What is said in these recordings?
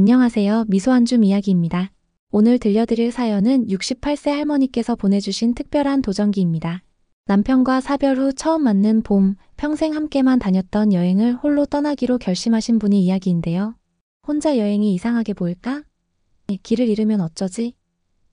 안녕하세요. 미소한줌 이야기입니다. 오늘 들려드릴 사연은 68세 할머니께서 보내주신 특별한 도전기입니다. 남편과 사별 후 처음 맞는 봄, 평생 함께만 다녔던 여행을 홀로 떠나기로 결심하신 분의 이야기인데요. 혼자 여행이 이상하게 보일까? 길을 잃으면 어쩌지?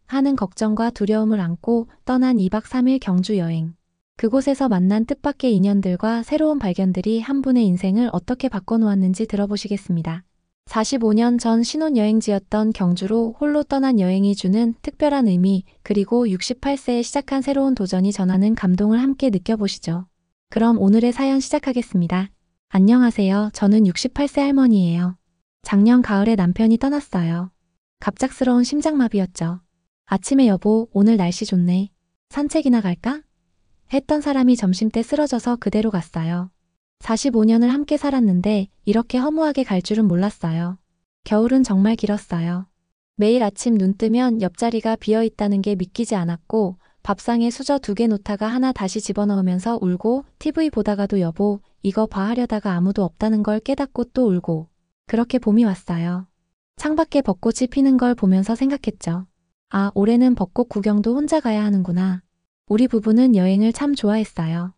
하는 걱정과 두려움을 안고 떠난 2박 3일 경주 여행. 그곳에서 만난 뜻밖의 인연들과 새로운 발견들이 한 분의 인생을 어떻게 바꿔놓았는지 들어보시겠습니다. 45년 전 신혼여행지였던 경주로 홀로 떠난 여행이 주는 특별한 의미, 그리고 68세에 시작한 새로운 도전이 전하는 감동을 함께 느껴보시죠. 그럼 오늘의 사연 시작하겠습니다. 안녕하세요. 저는 68세 할머니예요. 작년 가을에 남편이 떠났어요. 갑작스러운 심장마비였죠. 아침에 여보, 오늘 날씨 좋네. 산책이나 갈까? 했던 사람이 점심때 쓰러져서 그대로 갔어요. 45년을 함께 살았는데 이렇게 허무하게 갈 줄은 몰랐어요. 겨울은 정말 길었어요. 매일 아침 눈 뜨면 옆자리가 비어있다는 게 믿기지 않았고 밥상에 수저 2개 놓다가 하나 다시 집어넣으면서 울고 TV 보다가도 여보 이거 봐 하려다가 아무도 없다는 걸 깨닫고 또 울고 그렇게 봄이 왔어요. 창밖에 벚꽃이 피는 걸 보면서 생각했죠. 아, 올해는 벚꽃 구경도 혼자 가야 하는구나. 우리 부부는 여행을 참 좋아했어요.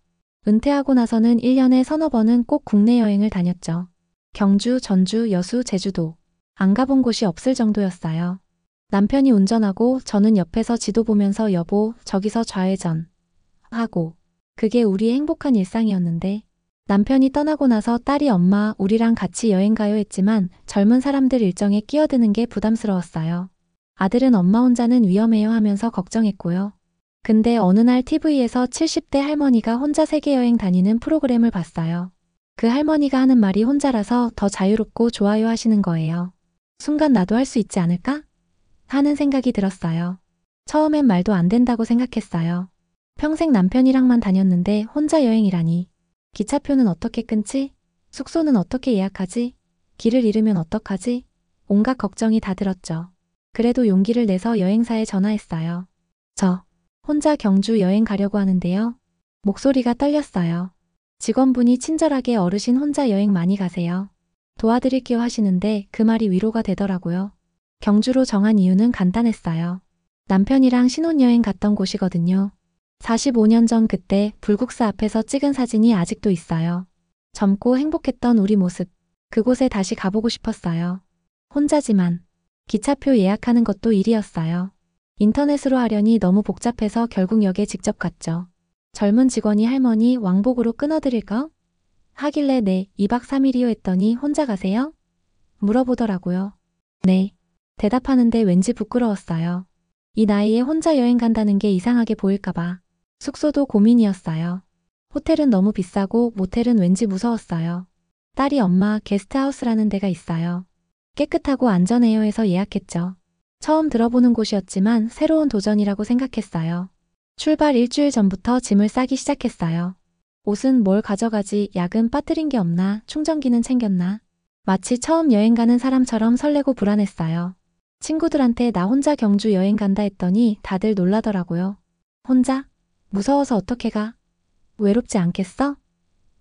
은퇴하고 나서는 1년에 서너 번은 꼭 국내 여행을 다녔죠. 경주, 전주, 여수, 제주도. 안 가본 곳이 없을 정도였어요. 남편이 운전하고 저는 옆에서 지도 보면서 여보, 저기서 좌회전. 하고. 그게 우리의 행복한 일상이었는데 남편이 떠나고 나서 딸이 엄마, 우리랑 같이 여행 가요 했지만 젊은 사람들 일정에 끼어드는 게 부담스러웠어요. 아들은 엄마 혼자는 위험해요 하면서 걱정했고요. 근데 어느 날 TV에서 70대 할머니가 혼자 세계여행 다니는 프로그램을 봤어요. 그 할머니가 하는 말이 혼자라서 더 자유롭고 좋아요 하시는 거예요. 순간 나도 할 수 있지 않을까? 하는 생각이 들었어요. 처음엔 말도 안 된다고 생각했어요. 평생 남편이랑만 다녔는데 혼자 여행이라니. 기차표는 어떻게 끊지? 숙소는 어떻게 예약하지? 길을 잃으면 어떡하지? 온갖 걱정이 다 들었죠. 그래도 용기를 내서 여행사에 전화했어요. 저 혼자 경주 여행 가려고 하는데요. 목소리가 떨렸어요. 직원분이 친절하게 어르신 혼자 여행 많이 가세요. 도와드릴게요 하시는데 그 말이 위로가 되더라고요. 경주로 정한 이유는 간단했어요. 남편이랑 신혼여행 갔던 곳이거든요. 45년 전 그때 불국사 앞에서 찍은 사진이 아직도 있어요. 젊고 행복했던 우리 모습. 그곳에 다시 가보고 싶었어요. 혼자지만 기차표 예약하는 것도 일이었어요. 인터넷으로 하려니 너무 복잡해서 결국 역에 직접 갔죠. 젊은 직원이 할머니 왕복으로 끊어드릴까? 하길래 네, 2박 3일이요 했더니 혼자 가세요? 물어보더라고요. 네. 대답하는데 왠지 부끄러웠어요. 이 나이에 혼자 여행 간다는 게 이상하게 보일까봐. 숙소도 고민이었어요. 호텔은 너무 비싸고 모텔은 왠지 무서웠어요. 딸이 엄마 게스트하우스라는 데가 있어요. 깨끗하고 안전해요 해서 예약했죠. 처음 들어보는 곳이었지만 새로운 도전이라고 생각했어요. 출발 일주일 전부터 짐을 싸기 시작했어요. 옷은 뭘 가져가지, 약은 빠뜨린 게 없나, 충전기는 챙겼나. 마치 처음 여행 가는 사람처럼 설레고 불안했어요. 친구들한테 나 혼자 경주 여행 간다 했더니 다들 놀라더라고요. 혼자? 무서워서 어떻게 가? 외롭지 않겠어?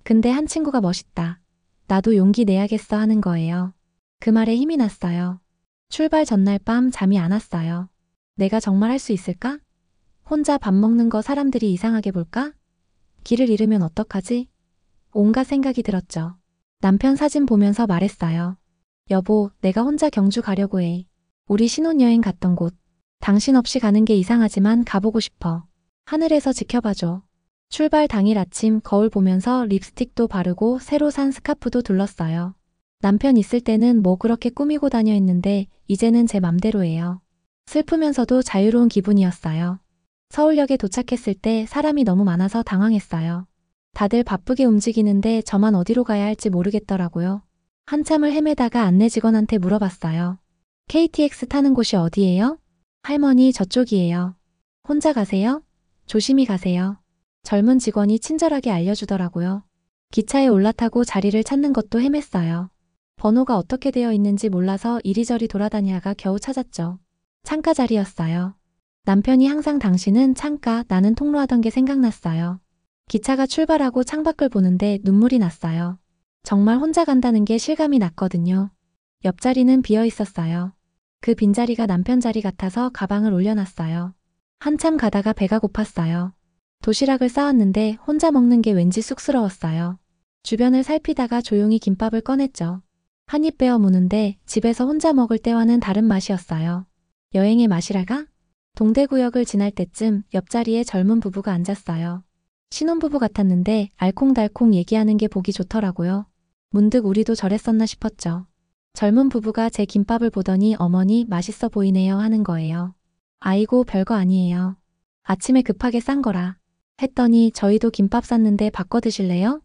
근데 한 친구가 멋있다. 나도 용기 내야겠어 하는 거예요. 그 말에 힘이 났어요. 출발 전날 밤 잠이 안 왔어요. 내가 정말 할 수 있을까? 혼자 밥 먹는 거 사람들이 이상하게 볼까? 길을 잃으면 어떡하지? 온갖 생각이 들었죠. 남편 사진 보면서 말했어요. 여보, 내가 혼자 경주 가려고 해. 우리 신혼여행 갔던 곳. 당신 없이 가는 게 이상하지만 가보고 싶어. 하늘에서 지켜봐줘. 출발 당일 아침 거울 보면서 립스틱도 바르고 새로 산 스카프도 둘렀어요. 남편 있을 때는 뭐 그렇게 꾸미고 다녀 했는데 이제는 제 맘대로예요. 슬프면서도 자유로운 기분이었어요. 서울역에 도착했을 때 사람이 너무 많아서 당황했어요. 다들 바쁘게 움직이는데 저만 어디로 가야 할지 모르겠더라고요. 한참을 헤매다가 안내 직원한테 물어봤어요. KTX 타는 곳이 어디예요? 할머니 저쪽이에요. 혼자 가세요? 조심히 가세요. 젊은 직원이 친절하게 알려주더라고요. 기차에 올라타고 자리를 찾는 것도 헤맸어요. 번호가 어떻게 되어 있는지 몰라서 이리저리 돌아다니다가 겨우 찾았죠. 창가 자리였어요. 남편이 항상 당신은 창가, 나는 통로 하던 게 생각났어요. 기차가 출발하고 창밖을 보는데 눈물이 났어요. 정말 혼자 간다는 게 실감이 났거든요. 옆자리는 비어 있었어요. 그 빈자리가 남편 자리 같아서 가방을 올려놨어요. 한참 가다가 배가 고팠어요. 도시락을 싸왔는데 혼자 먹는 게 왠지 쑥스러웠어요. 주변을 살피다가 조용히 김밥을 꺼냈죠. 한 입 베어 무는데 집에서 혼자 먹을 때와는 다른 맛이었어요. 여행의 맛이랄까? 동대구역을 지날 때쯤 옆자리에 젊은 부부가 앉았어요. 신혼부부 같았는데 알콩달콩 얘기하는 게 보기 좋더라고요. 문득 우리도 저랬었나 싶었죠. 젊은 부부가 제 김밥을 보더니 어머니 맛있어 보이네요 하는 거예요. 아이고 별거 아니에요. 아침에 급하게 싼 거라. 했더니 저희도 김밥 쌌는데 바꿔 드실래요?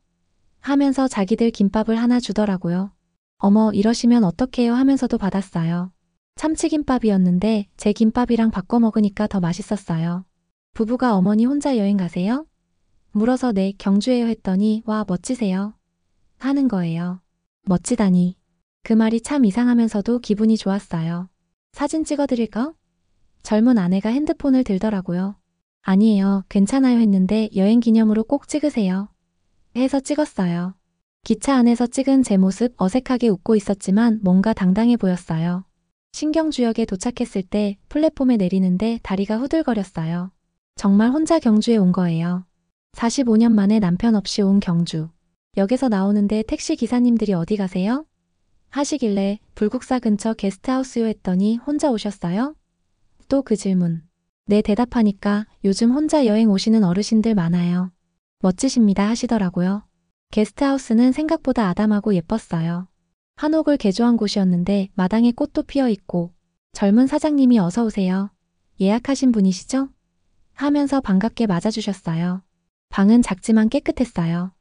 하면서 자기들 김밥을 하나 주더라고요. 어머 이러시면 어떡해요 하면서도 받았어요. 참치김밥이었는데 제 김밥이랑 바꿔 먹으니까 더 맛있었어요. 부부가 어머니 혼자 여행 가세요? 물어서 네 경주예요 했더니 와 멋지세요. 하는 거예요. 멋지다니. 그 말이 참 이상하면서도 기분이 좋았어요. 사진 찍어드릴까? 젊은 아내가 핸드폰을 들더라고요. 아니에요 괜찮아요 했는데 여행 기념으로 꼭 찍으세요. 해서 찍었어요. 기차 안에서 찍은 제 모습 어색하게 웃고 있었지만 뭔가 당당해 보였어요. 신경주역에 도착했을 때 플랫폼에 내리는데 다리가 후들거렸어요. 정말 혼자 경주에 온 거예요. 45년 만에 남편 없이 온 경주. 역에서 나오는데 택시 기사님들이 어디 가세요? 하시길래 불국사 근처 게스트하우스요 했더니 혼자 오셨어요? 또 그 질문. 네 대답하니까 요즘 혼자 여행 오시는 어르신들 많아요. 멋지십니다 하시더라고요. 게스트하우스는 생각보다 아담하고 예뻤어요. 한옥을 개조한 곳이었는데 마당에 꽃도 피어 있고 젊은 사장님이 어서 오세요. 예약하신 분이시죠? 하면서 반갑게 맞아주셨어요. 방은 작지만 깨끗했어요.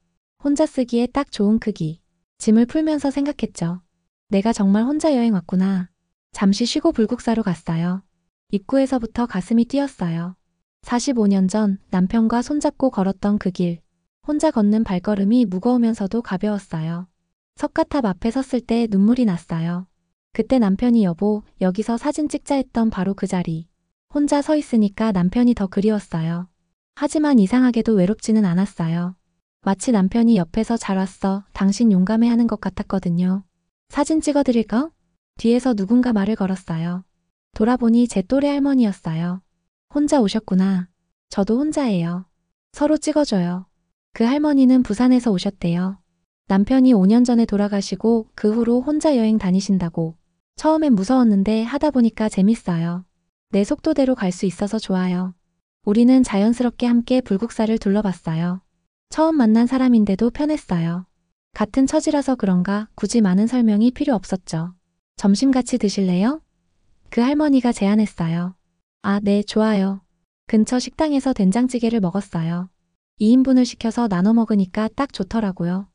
혼자 쓰기에 딱 좋은 크기. 짐을 풀면서 생각했죠. 내가 정말 혼자 여행 왔구나. 잠시 쉬고 불국사로 갔어요. 입구에서부터 가슴이 뛰었어요. 45년 전 남편과 손잡고 걸었던 그 길. 혼자 걷는 발걸음이 무거우면서도 가벼웠어요. 석가탑 앞에 섰을 때 눈물이 났어요. 그때 남편이 여보, 여기서 사진 찍자 했던 바로 그 자리. 혼자 서 있으니까 남편이 더 그리웠어요. 하지만 이상하게도 외롭지는 않았어요. 마치 남편이 옆에서 잘 왔어, 당신 용감해 하는 것 같았거든요. 사진 찍어드릴까? 뒤에서 누군가 말을 걸었어요. 돌아보니 제 또래 할머니였어요. 혼자 오셨구나. 저도 혼자예요. 서로 찍어줘요. 그 할머니는 부산에서 오셨대요. 남편이 5년 전에 돌아가시고 그 후로 혼자 여행 다니신다고. 처음엔 무서웠는데 하다 보니까 재밌어요. 내 속도대로 갈 수 있어서 좋아요. 우리는 자연스럽게 함께 불국사를 둘러봤어요. 처음 만난 사람인데도 편했어요. 같은 처지라서 그런가 굳이 많은 설명이 필요 없었죠. 점심 같이 드실래요? 그 할머니가 제안했어요. 아, 네, 좋아요. 근처 식당에서 된장찌개를 먹었어요. 2인분을 시켜서 나눠 먹으니까 딱 좋더라고요.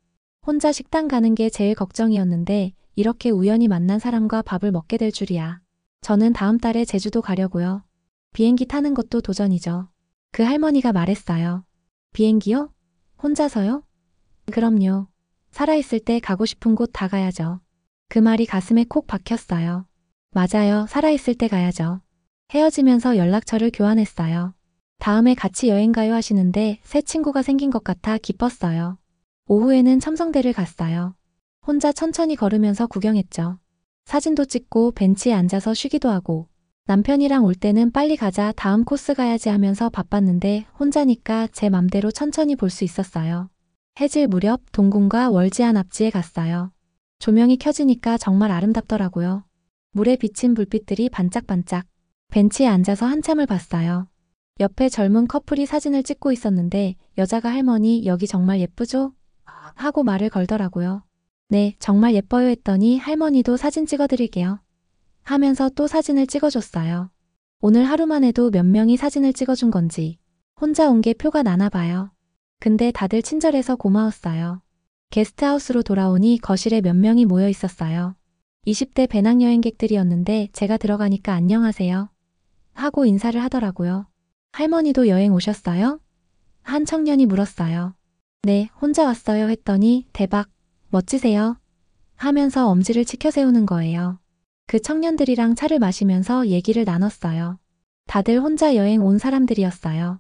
혼자 식당 가는 게 제일 걱정이었는데 이렇게 우연히 만난 사람과 밥을 먹게 될 줄이야. 저는 다음 달에 제주도 가려고요. 비행기 타는 것도 도전이죠. 그 할머니가 말했어요. 비행기요? 혼자서요? 그럼요. 살아있을 때 가고 싶은 곳 다 가야죠. 그 말이 가슴에 콕 박혔어요. 맞아요. 살아있을 때 가야죠. 헤어지면서 연락처를 교환했어요. 다음에 같이 여행 가요 하시는데 새 친구가 생긴 것 같아 기뻤어요. 오후에는 첨성대를 갔어요. 혼자 천천히 걸으면서 구경했죠. 사진도 찍고 벤치에 앉아서 쉬기도 하고 남편이랑 올 때는 빨리 가자 다음 코스 가야지 하면서 바빴는데 혼자니까 제 맘대로 천천히 볼 수 있었어요. 해질 무렵 동궁과 월지안 앞지에 갔어요. 조명이 켜지니까 정말 아름답더라고요. 물에 비친 불빛들이 반짝반짝. 벤치에 앉아서 한참을 봤어요. 옆에 젊은 커플이 사진을 찍고 있었는데 여자가 할머니 여기 정말 예쁘죠? 하고 말을 걸더라고요. 네, 정말 예뻐요 했더니 할머니도 사진 찍어드릴게요. 하면서 또 사진을 찍어줬어요. 오늘 하루만 해도 몇 명이 사진을 찍어준 건지 혼자 온 게 표가 나나 봐요. 근데 다들 친절해서 고마웠어요. 게스트하우스로 돌아오니 거실에 몇 명이 모여 있었어요. 20대 배낭여행객들이었는데 제가 들어가니까 안녕하세요. 하고 인사를 하더라고요. 할머니도 여행 오셨어요? 한 청년이 물었어요. 네, 혼자 왔어요 했더니 대박, 멋지세요. 하면서 엄지를 치켜 세우는 거예요. 그 청년들이랑 차를 마시면서 얘기를 나눴어요. 다들 혼자 여행 온 사람들이었어요.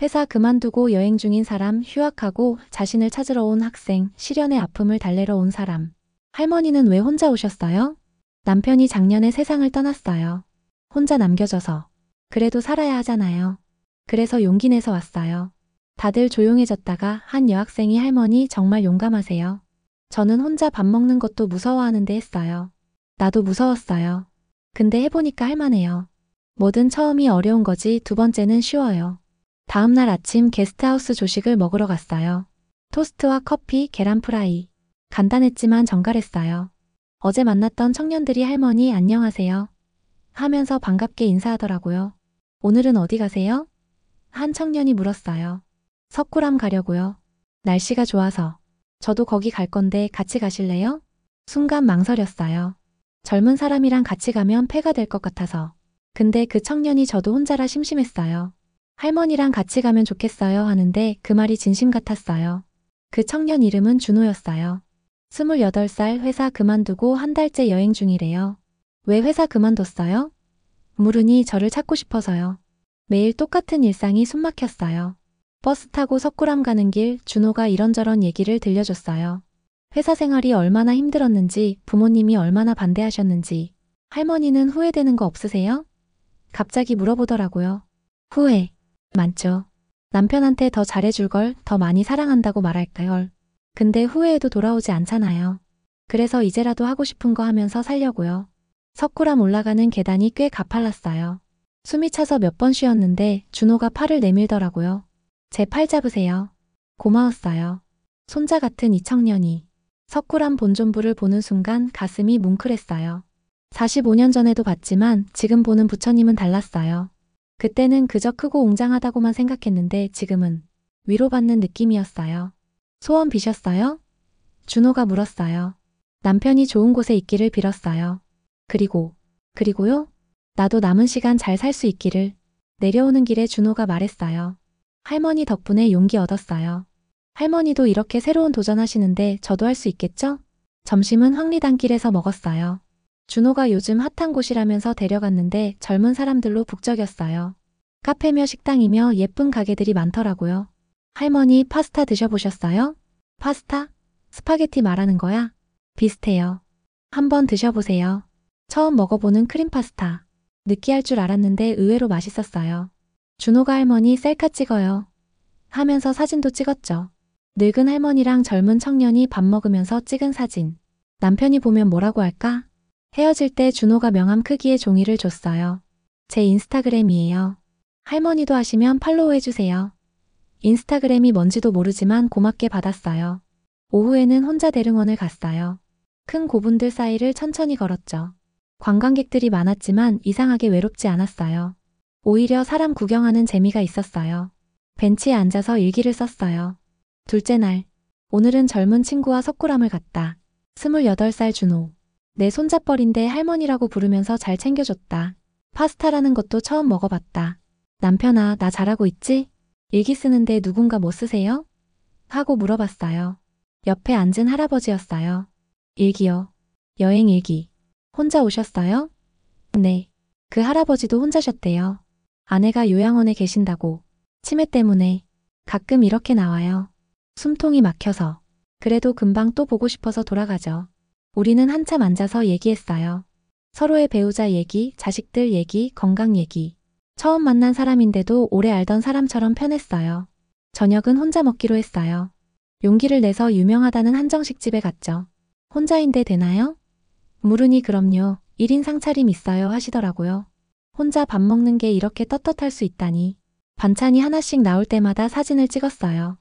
회사 그만두고 여행 중인 사람, 휴학하고 자신을 찾으러 온 학생, 시련의 아픔을 달래러 온 사람. 할머니는 왜 혼자 오셨어요? 남편이 작년에 세상을 떠났어요. 혼자 남겨져서. 그래도 살아야 하잖아요. 그래서 용기 내서 왔어요. 다들 조용해졌다가 한 여학생이 할머니 정말 용감하세요. 저는 혼자 밥 먹는 것도 무서워하는데 했어요. 나도 무서웠어요. 근데 해보니까 할만해요. 뭐든 처음이 어려운 거지 두 번째는 쉬워요. 다음날 아침 게스트하우스 조식을 먹으러 갔어요. 토스트와 커피, 계란 프라이. 간단했지만 정갈했어요. 어제 만났던 청년들이 할머니 안녕하세요 하면서 반갑게 인사하더라고요. 오늘은 어디 가세요? 한 청년이 물었어요. 석굴암 가려고요. 날씨가 좋아서. 저도 거기 갈 건데 같이 가실래요? 순간 망설였어요. 젊은 사람이랑 같이 가면 폐가 될 것 같아서. 근데 그 청년이 저도 혼자라 심심했어요. 할머니랑 같이 가면 좋겠어요 하는데 그 말이 진심 같았어요. 그 청년 이름은 준호였어요. 28살 회사 그만두고 한 달째 여행 중이래요. 왜 회사 그만뒀어요? 물으니 저를 찾고 싶어서요. 매일 똑같은 일상이 숨막혔어요. 버스 타고 석굴암 가는 길 준호가 이런저런 얘기를 들려줬어요. 회사 생활이 얼마나 힘들었는지, 부모님이 얼마나 반대하셨는지. 할머니는 후회되는 거 없으세요? 갑자기 물어보더라고요. 후회. 많죠. 남편한테 더 잘해줄 걸, 더 많이 사랑한다고 말할걸. 근데 후회해도 돌아오지 않잖아요. 그래서 이제라도 하고 싶은 거 하면서 살려고요. 석굴암 올라가는 계단이 꽤 가팔랐어요. 숨이 차서 몇 번 쉬었는데 준호가 팔을 내밀더라고요. 제 팔 잡으세요. 고마웠어요. 손자 같은 이 청년이. 석굴암 본존부를 보는 순간 가슴이 뭉클했어요. 45년 전에도 봤지만 지금 보는 부처님은 달랐어요. 그때는 그저 크고 웅장하다고만 생각했는데 지금은 위로받는 느낌이었어요. 소원 비셨어요? 준호가 물었어요. 남편이 좋은 곳에 있기를 빌었어요. 그리고요? 나도 남은 시간 잘 살 수 있기를. 내려오는 길에 준호가 말했어요. 할머니 덕분에 용기 얻었어요. 할머니도 이렇게 새로운 도전하시는데 저도 할 수 있겠죠? 점심은 황리단길에서 먹었어요. 준호가 요즘 핫한 곳이라면서 데려갔는데 젊은 사람들로 북적였어요. 카페며 식당이며 예쁜 가게들이 많더라고요. 할머니 파스타 드셔보셨어요? 파스타? 스파게티 말하는 거야? 비슷해요. 한번 드셔보세요. 처음 먹어보는 크림 파스타. 느끼할 줄 알았는데 의외로 맛있었어요. 준호가 할머니 셀카 찍어요. 하면서 사진도 찍었죠. 늙은 할머니랑 젊은 청년이 밥 먹으면서 찍은 사진. 남편이 보면 뭐라고 할까? 헤어질 때 준호가 명함 크기의 종이를 줬어요. 제 인스타그램이에요. 할머니도 하시면 팔로우 해주세요. 인스타그램이 뭔지도 모르지만 고맙게 받았어요. 오후에는 혼자 대릉원을 갔어요. 큰 고분들 사이를 천천히 걸었죠. 관광객들이 많았지만 이상하게 외롭지 않았어요. 오히려 사람 구경하는 재미가 있었어요. 벤치에 앉아서 일기를 썼어요. 둘째 날. 오늘은 젊은 친구와 석굴암을 갔다. 28살 준호. 내 손잡벌인데 할머니라고 부르면서 잘 챙겨줬다. 파스타라는 것도 처음 먹어봤다. 남편아, 나 잘하고 있지? 일기 쓰는데 누군가 뭐 쓰세요? 하고 물어봤어요. 옆에 앉은 할아버지였어요. 일기요. 여행 일기. 혼자 오셨어요? 네. 그 할아버지도 혼자셨대요. 아내가 요양원에 계신다고. 치매 때문에. 가끔 이렇게 나와요. 숨통이 막혀서. 그래도 금방 또 보고 싶어서 돌아가죠. 우리는 한참 앉아서 얘기했어요. 서로의 배우자 얘기, 자식들 얘기, 건강 얘기. 처음 만난 사람인데도 오래 알던 사람처럼 편했어요. 저녁은 혼자 먹기로 했어요. 용기를 내서 유명하다는 한정식 집에 갔죠. 혼자인데 되나요? 물으니 그럼요. 1인 상차림 있어요 하시더라고요. 혼자 밥 먹는 게 이렇게 떳떳할 수 있다니. 반찬이 하나씩 나올 때마다 사진을 찍었어요.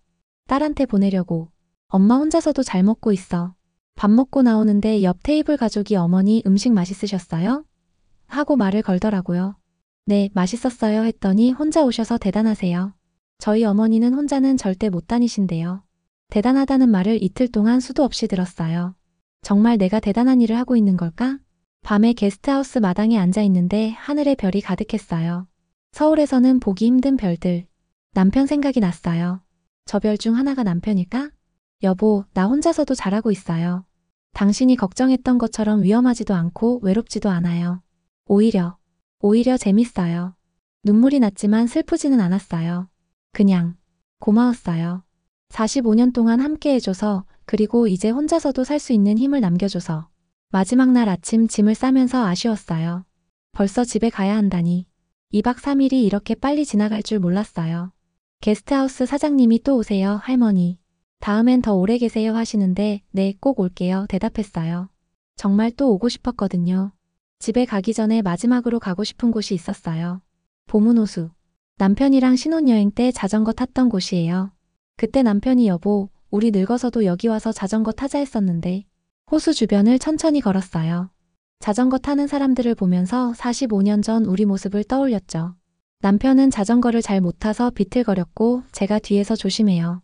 딸한테 보내려고. 엄마 혼자서도 잘 먹고 있어. 밥 먹고 나오는데 옆 테이블 가족이 어머니 음식 맛있으셨어요? 하고 말을 걸더라고요. 네, 맛있었어요 했더니 혼자 오셔서 대단하세요. 저희 어머니는 혼자는 절대 못 다니신대요. 대단하다는 말을 이틀 동안 수도 없이 들었어요. 정말 내가 대단한 일을 하고 있는 걸까? 밤에 게스트하우스 마당에 앉아 있는데 하늘에 별이 가득했어요. 서울에서는 보기 힘든 별들. 남편 생각이 났어요. 저 별 중 하나가 남편일까? 여보, 나 혼자서도 잘하고 있어요. 당신이 걱정했던 것처럼 위험하지도 않고 외롭지도 않아요. 오히려 재밌어요. 눈물이 났지만 슬프지는 않았어요. 그냥 고마웠어요. 45년 동안 함께 해줘서, 그리고 이제 혼자서도 살 수 있는 힘을 남겨줘서. 마지막 날 아침 짐을 싸면서 아쉬웠어요. 벌써 집에 가야 한다니. 2박 3일이 이렇게 빨리 지나갈 줄 몰랐어요. 게스트하우스 사장님이 또 오세요, 할머니. 다음엔 더 오래 계세요 하시는데 네, 꼭 올게요 대답했어요. 정말 또 오고 싶었거든요. 집에 가기 전에 마지막으로 가고 싶은 곳이 있었어요. 보문호수. 남편이랑 신혼여행 때 자전거 탔던 곳이에요. 그때 남편이 여보, 우리 늙어서도 여기 와서 자전거 타자 했었는데 호수 주변을 천천히 걸었어요. 자전거 타는 사람들을 보면서 45년 전 우리 모습을 떠올렸죠. 남편은 자전거를 잘 못 타서 비틀거렸고 제가 뒤에서 조심해요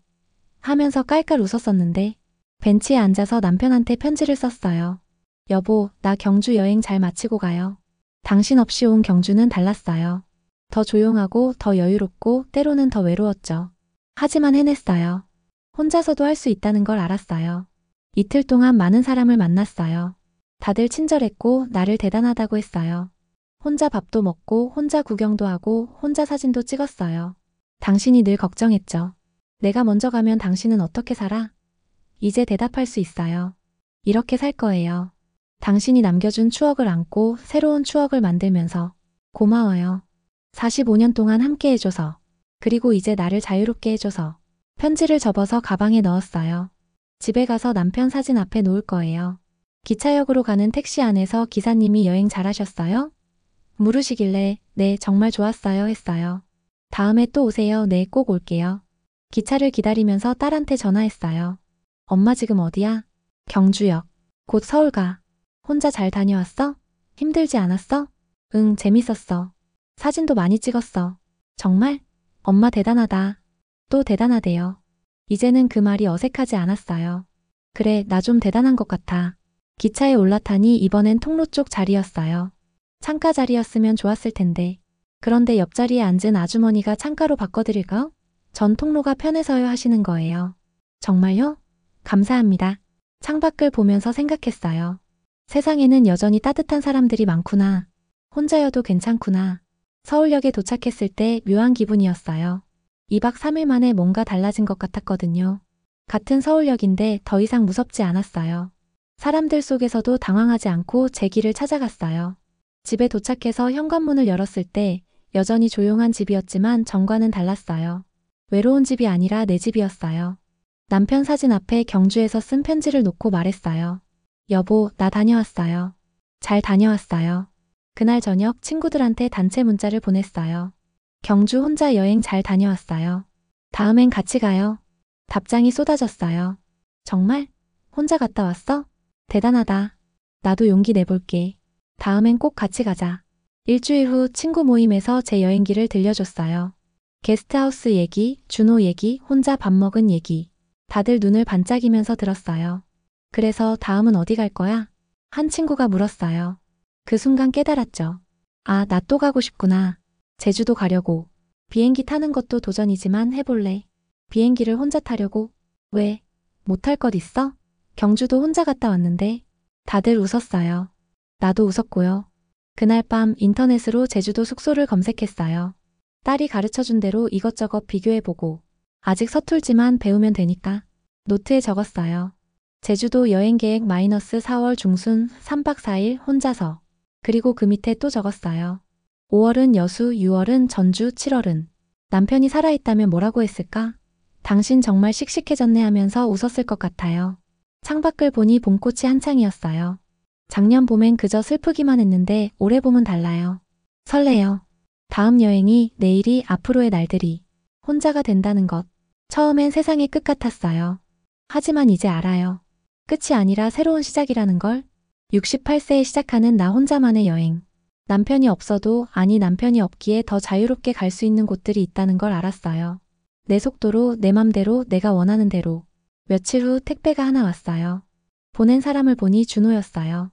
하면서 깔깔 웃었었는데 벤치에 앉아서 남편한테 편지를 썼어요. 여보, 나 경주 여행 잘 마치고 가요. 당신 없이 온 경주는 달랐어요. 더 조용하고 더 여유롭고 때로는 더 외로웠죠. 하지만 해냈어요. 혼자서도 할 수 있다는 걸 알았어요. 이틀 동안 많은 사람을 만났어요. 다들 친절했고 나를 대단하다고 했어요. 혼자 밥도 먹고 혼자 구경도 하고 혼자 사진도 찍었어요. 당신이 늘 걱정했죠. 내가 먼저 가면 당신은 어떻게 살아? 이제 대답할 수 있어요. 이렇게 살 거예요. 당신이 남겨준 추억을 안고 새로운 추억을 만들면서 고마워요. 45년 동안 함께 해줘서 그리고 이제 나를 자유롭게 해줘서 편지를 접어서 가방에 넣었어요. 집에 가서 남편 사진 앞에 놓을 거예요. 기차역으로 가는 택시 안에서 기사님이 여행 잘하셨어요? 물으시길래 네, 정말 좋았어요 했어요. 다음에 또 오세요. 네, 꼭 올게요. 기차를 기다리면서 딸한테 전화했어요. 엄마 지금 어디야? 경주역. 곧 서울 가. 혼자 잘 다녀왔어? 힘들지 않았어? 응, 재밌었어. 사진도 많이 찍었어. 정말? 엄마 대단하다. 또 대단하대요. 이제는 그 말이 어색하지 않았어요. 그래, 나 좀 대단한 것 같아. 기차에 올라타니 이번엔 통로 쪽 자리였어요. 창가 자리였으면 좋았을 텐데. 그런데 옆자리에 앉은 아주머니가 창가로 바꿔드릴까? 전 통로가 편해서요 하시는 거예요. 정말요? 감사합니다. 창밖을 보면서 생각했어요. 세상에는 여전히 따뜻한 사람들이 많구나. 혼자여도 괜찮구나. 서울역에 도착했을 때 묘한 기분이었어요. 2박 3일 만에 뭔가 달라진 것 같았거든요. 같은 서울역인데 더 이상 무섭지 않았어요. 사람들 속에서도 당황하지 않고 제 길을 찾아갔어요. 집에 도착해서 현관문을 열었을 때 여전히 조용한 집이었지만 전과는 달랐어요. 외로운 집이 아니라 내 집이었어요. 남편 사진 앞에 경주에서 쓴 편지를 놓고 말했어요. 여보, 나 다녀왔어요. 잘 다녀왔어요. 그날 저녁 친구들한테 단체 문자를 보냈어요. 경주 혼자 여행 잘 다녀왔어요. 다음엔 같이 가요. 답장이 쏟아졌어요. 정말? 혼자 갔다 왔어? 대단하다. 나도 용기 내볼게. 다음엔 꼭 같이 가자. 일주일 후 친구 모임에서 제 여행기를 들려줬어요. 게스트하우스 얘기, 준호 얘기, 혼자 밥 먹은 얘기. 다들 눈을 반짝이면서 들었어요. 그래서 다음은 어디 갈 거야? 한 친구가 물었어요. 그 순간 깨달았죠. 아, 나 또 가고 싶구나. 제주도 가려고. 비행기 타는 것도 도전이지만 해볼래. 비행기를 혼자 타려고. 왜? 못할 것 있어? 경주도 혼자 갔다 왔는데. 다들 웃었어요. 나도 웃었고요. 그날 밤 인터넷으로 제주도 숙소를 검색했어요. 딸이 가르쳐준 대로 이것저것 비교해보고 아직 서툴지만 배우면 되니까 노트에 적었어요. 제주도 여행 계획 -4월 중순 3박 4일 혼자서. 그리고 그 밑에 또 적었어요. 5월은 여수, 6월은 전주, 7월은. 남편이 살아있다면 뭐라고 했을까? 당신 정말 씩씩해졌네 하면서 웃었을 것 같아요. 창밖을 보니 봄꽃이 한창이었어요. 작년 봄엔 그저 슬프기만 했는데 올해 봄은 달라요. 설레요. 다음 여행이, 내일이, 앞으로의 날들이 혼자가 된다는 것. 처음엔 세상의 끝 같았어요. 하지만 이제 알아요. 끝이 아니라 새로운 시작이라는 걸. 68세에 시작하는 나 혼자만의 여행. 남편이 없어도, 아니 남편이 없기에 더 자유롭게 갈 수 있는 곳들이 있다는 걸 알았어요. 내 속도로, 내 맘대로, 내가 원하는 대로. 며칠 후 택배가 하나 왔어요. 보낸 사람을 보니 준호였어요.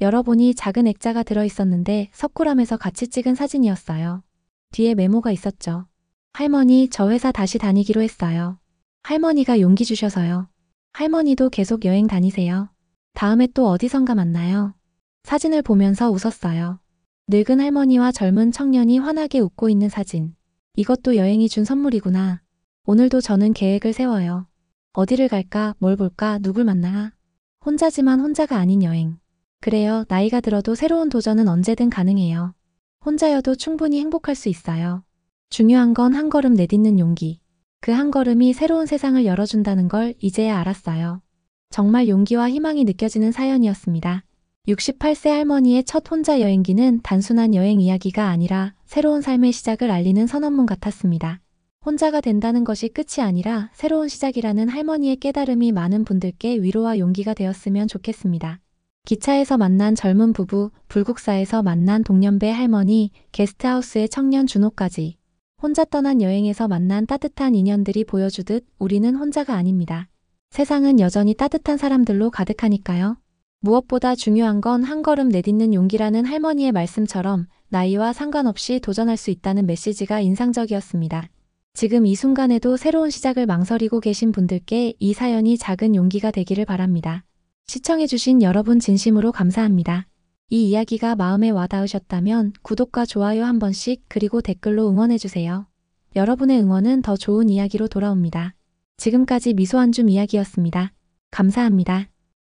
열어보니 작은 액자가 들어있었는데 석굴암에서 같이 찍은 사진이었어요. 뒤에 메모가 있었죠. 할머니, 저 회사 다시 다니기로 했어요. 할머니가 용기 주셔서요. 할머니도 계속 여행 다니세요. 다음에 또 어디선가 만나요. 사진을 보면서 웃었어요. 늙은 할머니와 젊은 청년이 환하게 웃고 있는 사진. 이것도 여행이 준 선물이구나. 오늘도 저는 계획을 세워요. 어디를 갈까, 뭘 볼까, 누굴 만나. 혼자지만 혼자가 아닌 여행. 그래요. 나이가 들어도 새로운 도전은 언제든 가능해요. 혼자여도 충분히 행복할 수 있어요. 중요한 건 한 걸음 내딛는 용기. 그 한 걸음이 새로운 세상을 열어준다는 걸 이제야 알았어요. 정말 용기와 희망이 느껴지는 사연이었습니다. 68세 할머니의 첫 혼자 여행기는 단순한 여행 이야기가 아니라 새로운 삶의 시작을 알리는 선언문 같았습니다. 혼자가 된다는 것이 끝이 아니라 새로운 시작이라는 할머니의 깨달음이 많은 분들께 위로와 용기가 되었으면 좋겠습니다. 기차에서 만난 젊은 부부, 불국사에서 만난 동년배 할머니, 게스트하우스의 청년 준호까지 혼자 떠난 여행에서 만난 따뜻한 인연들이 보여주듯 우리는 혼자가 아닙니다. 세상은 여전히 따뜻한 사람들로 가득하니까요. 무엇보다 중요한 건 한 걸음 내딛는 용기라는 할머니의 말씀처럼 나이와 상관없이 도전할 수 있다는 메시지가 인상적이었습니다. 지금 이 순간에도 새로운 시작을 망설이고 계신 분들께 이 사연이 작은 용기가 되기를 바랍니다. 시청해주신 여러분 진심으로 감사합니다. 이 이야기가 마음에 와닿으셨다면 구독과 좋아요 한 번씩 그리고 댓글로 응원해주세요. 여러분의 응원은 더 좋은 이야기로 돌아옵니다. 지금까지 미소한줌 이야기였습니다. 감사합니다.